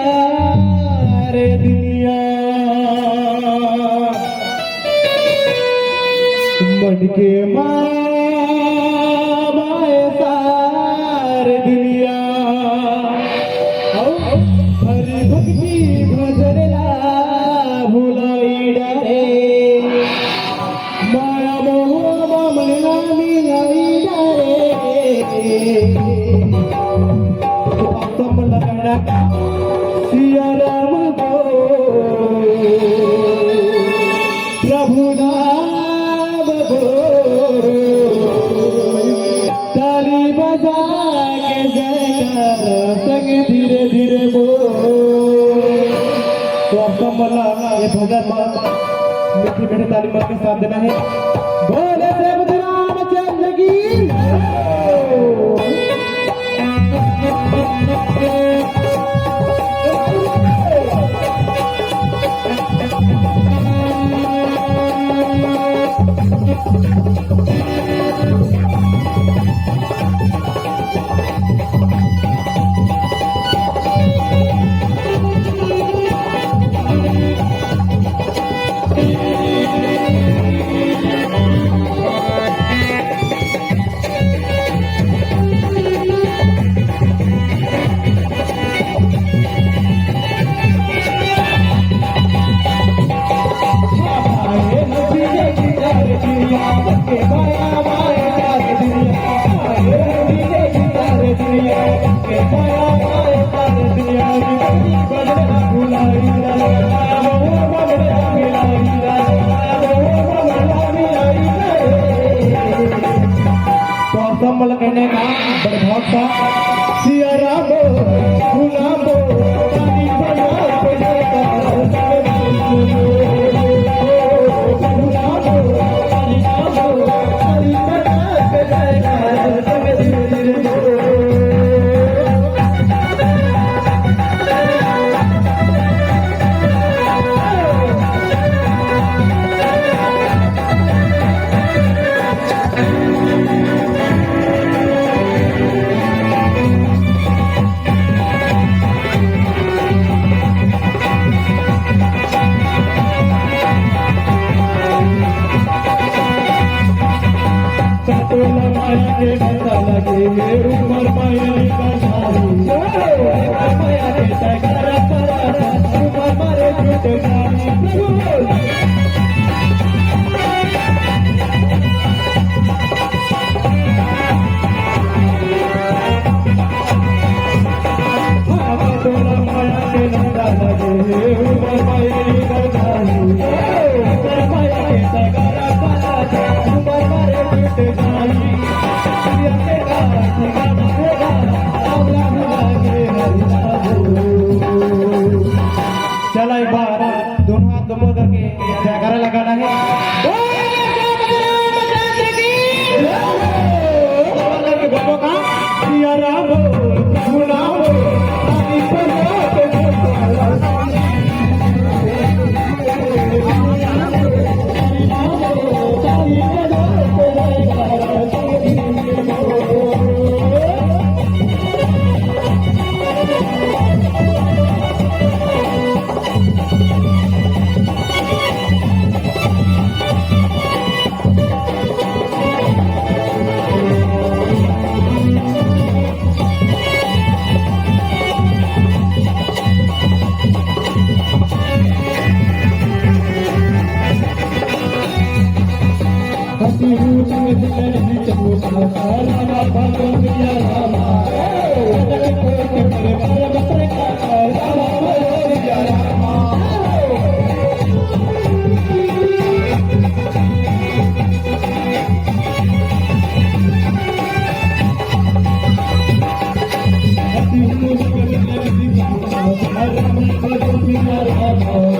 सारे दुनिया मन के माए सारे दुनिया हरि भक्ति भजन ला भुलाई डरे माया मोह मन नामी लाई डरे सिया राम को प्रभु नाम बोलो ताली बजा के जयकार संग धीरे धीरे बोलो। तो आप सब मला ये भजन मीठी मीठी ताली मार के साथ देना है। बोले श्रीमद् रामचंद्र की कमल कहने का बड़े भाव सा सिया राम गुलाम पानी बना के बता लगे उमर माया का सारू माया के टकरा परा उमर मारे झूठ गानी माया के बता लगे उमर माया का सारू उमर माया के टकरा परा उमर मारे झूठ गानी चला एक बार दोनों हाथ दबो करके जयकारा लगाना है। सिया राम गुलाम Hare